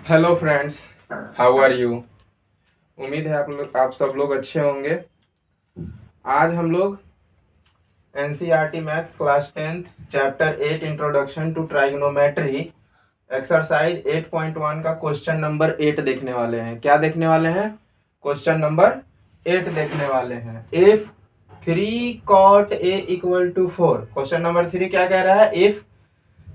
Hello friends, how are you. उम्मीद है आप सब लोग अच्छे होंगे। आज हम लोग NCERT maths class 10th chapter 8 introduction to trigonometry exercise 8.1 का क्वेश्चन नंबर 8 देखने वाले हैं। क्या देखने वाले हैं? क्वेश्चन नंबर 8 देखने वाले हैं। If 3 cot a equal to 4, question number 3 क्या कह रहा है? If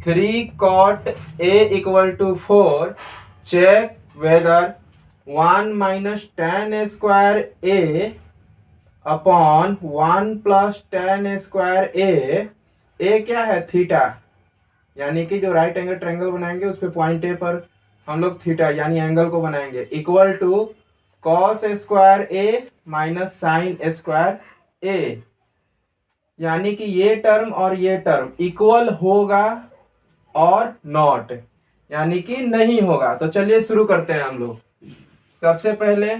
3 cot a equal to 4, check whether 1 minus tan square a upon 1 plus tan square a क्या है? थीटा। यानी कि जो राइट एंगल ट्रायंगल बनाएंगे उस पे पॉइंट ए पर हम लोग थीटा यानी एंगल को बनाएंगे। Equal to cos square A minus sine square A, यानी कि ये टर्म और ये टर्म इक्वल होगा और नॉट, यानी कि नहीं होगा। तो चलिए शुरू करते हैं हम लोग। सबसे पहले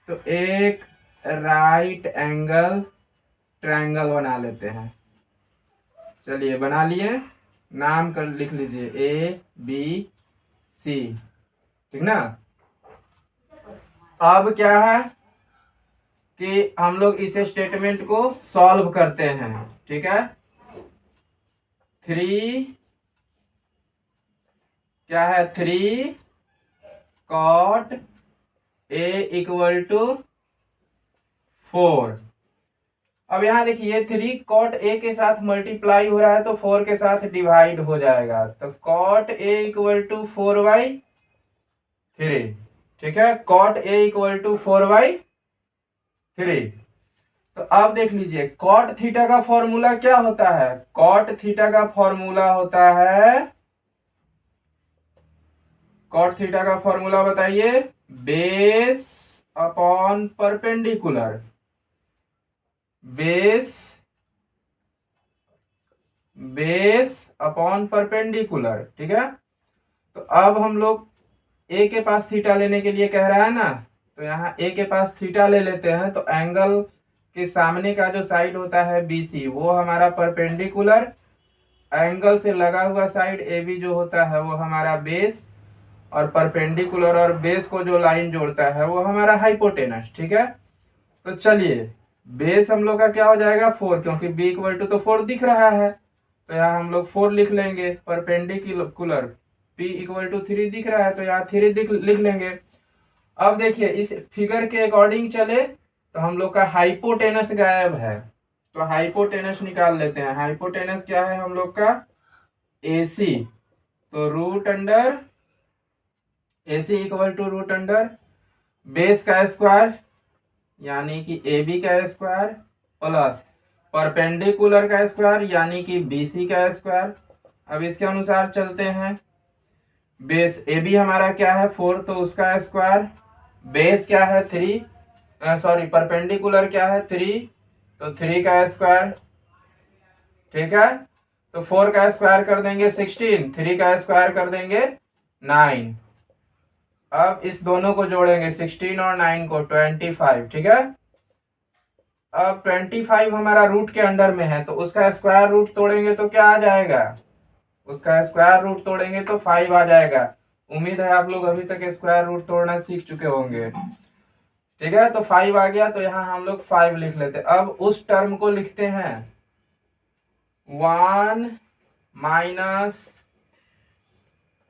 तो एक राइट एंगल ट्रायंगल बना लेते हैं। चलिए बना लिए, नाम कर लिख लीजिए ए बी सी, ठीक ना। अब क्या है कि हम लोग इस स्टेटमेंट को सॉल्व करते हैं, ठीक है। 3 क्या है? 3 cot a इक्वल टू 4। अब यहाँ देखिए 3 cot a के साथ मल्टीप्लाई हो रहा है तो 4 के साथ डिवाइड हो जाएगा। तो cot a इक्वल टू 4/3, ठीक है। cot a equal to 4/3। तो अब देख लीजिए cot थीटा का फॉर्मूला क्या होता है? cot थीटा का फॉर्मूला होता है, cot थीटा का फॉर्मूला बताइए, base upon perpendicular. Base upon perpendicular, ठीक है। तो अब हम लोग ए के पास थीटा लेने के लिए कह रहा है ना, तो यहाँ ए के पास थीटा ले लेते हैं। तो एंगल के सामने का जो साइड होता है बीसी, वो हमारा परपेंडिकुलर, एंगल से लगा हुआ साइड ए बी जो होता है वो हमारा बेस, और परपेंडिकुलर और बेस को जो लाइन जोड़ता है वो हमारा हाइपोटेनस, ठीक है। तो चलिए बेस हम लोग का क्या हो जाएगा? 4, क्योंकि b इक्वल टू तो 4 दिख रहा है, तो यहाँ हम लोग 4 लिख लेंगे। परपेंडिकुलर p इक्वल टू 3 दिख रहा है तो यहाँ 3 लिख लेंगे। अब देखिए इस फिगर के अकॉर्डिंग चले तो हम लोग का हाइपोटेनस गायब है, तो हाइपोटेनस निकाल लेते हैं। हाइपोटेनस क्या है हम लोग का? AC। तो root under AC equal to root under base का स्क्वायर यानी कि AB का स्क्वायर प्लस परपेंडिकुलर का स्क्वायर यानी कि BC का स्क्वायर। अब इसके अनुसार चलते हैं। बेस AB हमारा क्या है? 4, तो उसका स्क्वायर। बेस क्या है? 3, सॉरी परपेंडिकुलर क्या है? 3, तो 3 का स्क्वायर, ठीक है। तो 4 का स्क्वायर कर देंगे 16, 3 का स्क्वायर कर देंगे 9। अब इस दोनों को जोड़ेंगे 16 और 9 को 25, ठीक है। अब 25 हमारा रूट के अंडर में है तो उसका स्क्वायर रूट तोड़ेंगे तो क्या आ जाएगा? उसका स्क्वायर रूट तोड़ेंगे तो 5 आ जाएगा। उम्मीद है आप लोग अभी तक स्क्वायर रूट तोड़ना सीख चुके होंगे, ठीक है। तो 5 आ गया तो यहाँ हम लोग 5 लिख लेते। अब उस टर्म को लिखते हैं 1 minus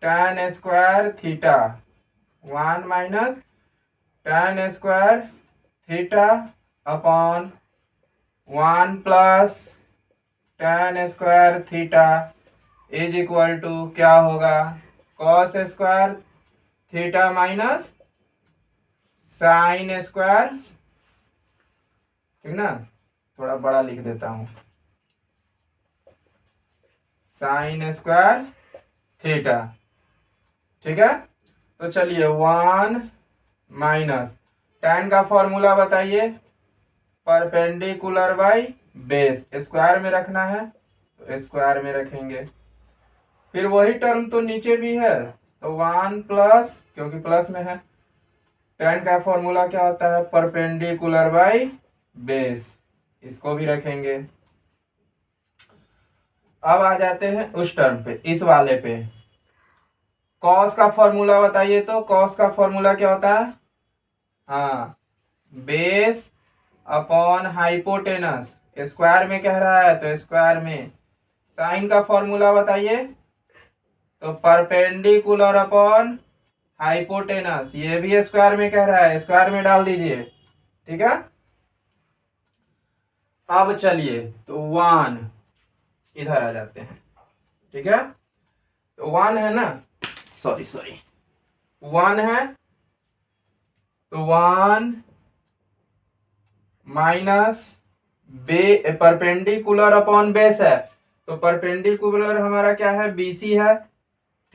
tan square theta, 1 minus tan square theta upon 1 plus tan square theta is equal to क्या होगा? Cos square theta minus sine square, ठीक ना। थोड़ा बड़ा लिख देता हूं, साइन स्क्वायर थीटा, ठीक है। तो चलिए 1 माइनस tan का फॉर्मूला बताइए, परपेंडिकुलर बाई बेस। स्क्वायर में रखना है तो स्क्वायर में रखेंगे। फिर वही टर्म तो नीचे भी है तो 1 प्लस, क्योंकि प्लस में है, tan का फॉर्मूला क्या होता है? परपेंडिकुलर बाई बेस, इसको भी रखेंगे। अब आ जाते हैं उस टर्म पे, इस वाले पे। कॉस का फॉर्मूला बताइए, तो कॉस का फॉर्मूला क्या होता है? हाँ, बेस अपॉन हाइपोटेनस, स्क्वायर में कह रहा है तो स्क्वायर में। साइन का फॉर्मूला बताइए, तो परपेंडिकुलर अपॉन हाइपोटेनस, ये भी स्क्वायर में कह रहा है, स्क्वायर में डाल दीजिए। ठीक है, अब चलिए तो 1 इधर आ जाते हैं। ठीक है, तो 1 है ना, सॉरी 1 है, तो 1 माइनस परपेंडिकुलर अपॉन बेस है, तो परपेंडिकुलर हमारा क्या है? बीसी है।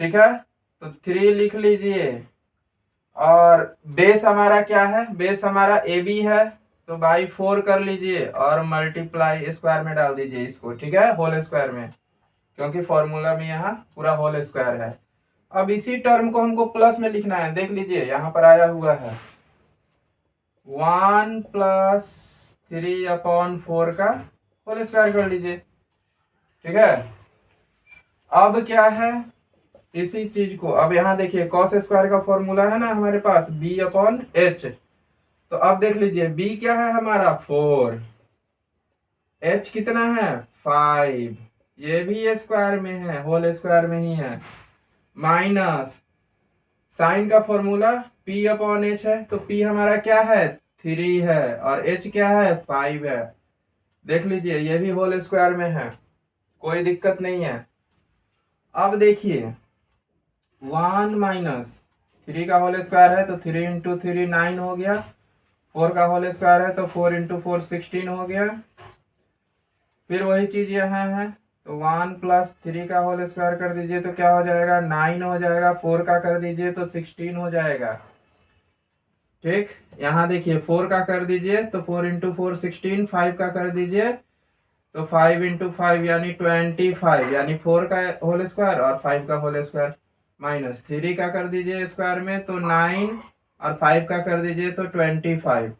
ठीक है, तो 3 लिख लीजिए, और बेस हमारा क्या है? बेस हमारा ए बी है, तो बाई 4 कर लीजिए और मल्टीप्लाई स्क्वायर में डाल दीजिए इसको। ठीक है, होल स्क्वायर में, क्योंकि फॉर्मूला में यहाँ पूरा होल स्क्वायर है। अब इसी टर्म को हमको प्लस में लिखना है, देख लीजिए यहाँ पर आया हुआ है 1 प्लस 3/4 का होल स्क्वायर कर लीजिए। ठीक है, अब क्या है? इसी चीज को अब यहाँ देखिए, कॉस स्क्वायर का फॉर्मूला है ना हमारे पास, बी अपॉन एच। तो अब देख लीजिए, बी क्या है हमारा? 4, एच कितना है? 5, ये भी स्क्वायर में है, होल स्क्वायर में ही है, माइनस साइन का फॉर्मूला पी अपॉन एच है, तो पी हमारा क्या है? 3 है, और एच क्या है? 5 है। देख लीजिए, ये भी होल स्क्वायर में है, कोई दिक्कत नहीं है। अब देखिए 1 माइनस 3 का होल स्क्वायर है, तो 3 इंटू 3 9 हो गया, 4 का होल स्क्वायर है तो 4 इंटू 4 16 हो गया। फिर वही चीज यहाँ है, तो 1 प्लस 3 का होल स्क्वायर कर दीजिए तो क्या हो जाएगा? 9 हो जाएगा, 4 का कर दीजिए तो 16 हो जाएगा। ठीक, यहाँ देखिए 4 का कर दीजिए तो 4 इंटू 4 16, 5 का कर दीजिए तो 5 इंटू 5 यानी 25, यानी 4 का होल स्क्वायर और 5 का होल स्क्वायर, माइनस 3 का कर दीजिए स्क्वायर में तो 9, और 5 का कर दीजिए तो 25।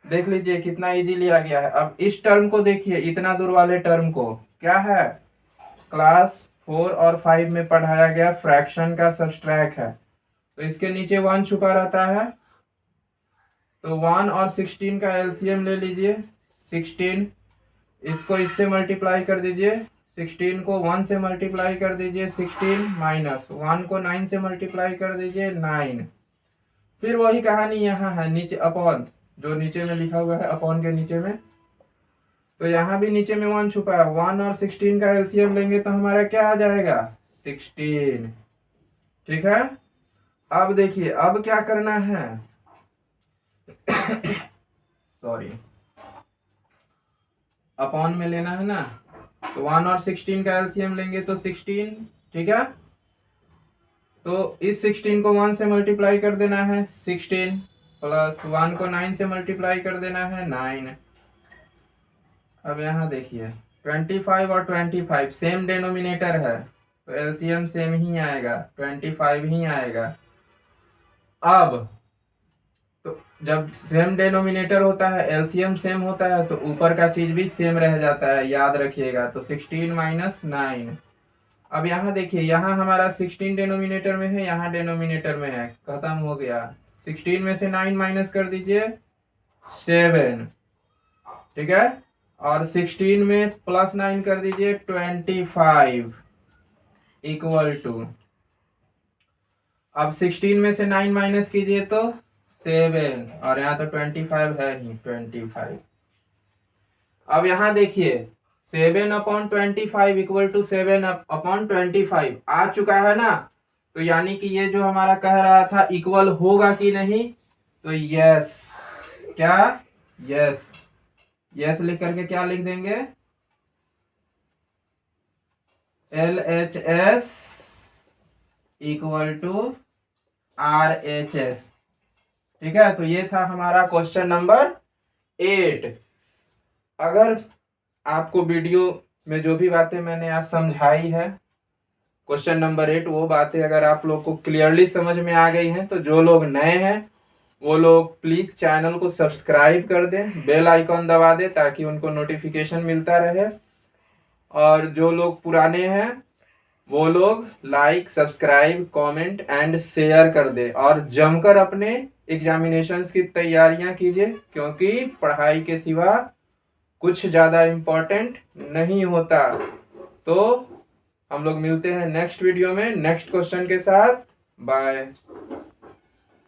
देख लीजिए कितना इजीली आ गया है। अब इस टर्म को देखिए, इतना दूर वाले टर्म को, क्या है? क्लास 4 और 5 में पढ़ाया गया फ्रैक्शन का सब्सट्रैक्ट है, तो इसके नीचे 1 छुपा रहता है, तो 1 और 16 का एलसीएम ले लीजिए। 16, इसको इससे मल्टीप्लाई कर दीजिए, 16 को 1 से मल्टीप्लाई कर दीजिए 16, माइनस 1 को 9 से मल्टीप्लाई कर दीजिए 9। फिर वही कहानी यहाँ है, नीचे अपॉन, जो नीचे में लिखा हुआ है अपॉन के नीचे में, तो यहाँ भी नीचे में 1 छुपा है। 1 और 16 का एलसीएम लेंगे तो हमारा क्या आ जाएगा? 16। ठीक है, अब देखिए अब क्या करना है सॉरी, अपॉन में लेना है ना, तो 1 और 16 का एलसीएम लेंगे तो 16। ठीक है, तो इस 16 को 1 से मल्टीप्लाई कर देना है 16, प्लस 1 को 9 से मल्टीप्लाई कर देना है 9। अब यहाँ देखिए 25 और 25 सेम डेनोमिनेटर है, तो एलसीएम सेम ही आएगा, 25 ही आएगा। अब तो जब सेम डेनोमिनेटर होता है, एलसीएम सेम होता है, तो ऊपर का चीज भी सेम रह जाता है, याद रखिएगा। तो 16 माइनस 9। अब यहाँ देखिए, यहाँ हमारा 16 डेनोमिनेटर में है, यहाँ डेनोमिनेटर में है, खत्म हो गया। 16 में से 9 माइनस कर दीजिए 7। ठीक है, और 16 में प्लस 9 कर दीजिए 25 इक्वल टू, अब 16 में से 9 माइनस कीजिए तो 7, और यहाँ तो 25 है ही, 25। अब यहाँ देखिए 7/25 इक्वल टू 7/25 आ चुका है ना, तो यानी कि ये जो हमारा कह रहा था इक्वल होगा कि नहीं, तो यस, क्या? यस, यस लिख करके क्या लिख देंगे? LHS equal to RHS। ठीक है, तो ये था हमारा क्वेश्चन नंबर 8। अगर आपको वीडियो में जो भी बातें मैंने आज समझाई है क्वेश्चन नंबर 8, वो बातें अगर आप लोग को क्लियरली समझ में आ गई हैं, तो जो लोग नए हैं वो लोग प्लीज चैनल को सब्सक्राइब कर दें, बेल आइकॉन दबा दें ताकि उनको नोटिफिकेशन मिलता रहे। और जो लोग पुराने हैं वो लोग like, subscribe, comment and share कर दे और जमकर अपने एग्जामिनेशंस की तैयारियां कीजिए, क्योंकि पढ़ाई के सिवा कुछ ज़्यादा इम्पोर्टेंट नहीं होता। तो हम लोग मिलते हैं नेक्स्ट वीडियो में नेक्स्ट क्वेश्चन के साथ। बाय।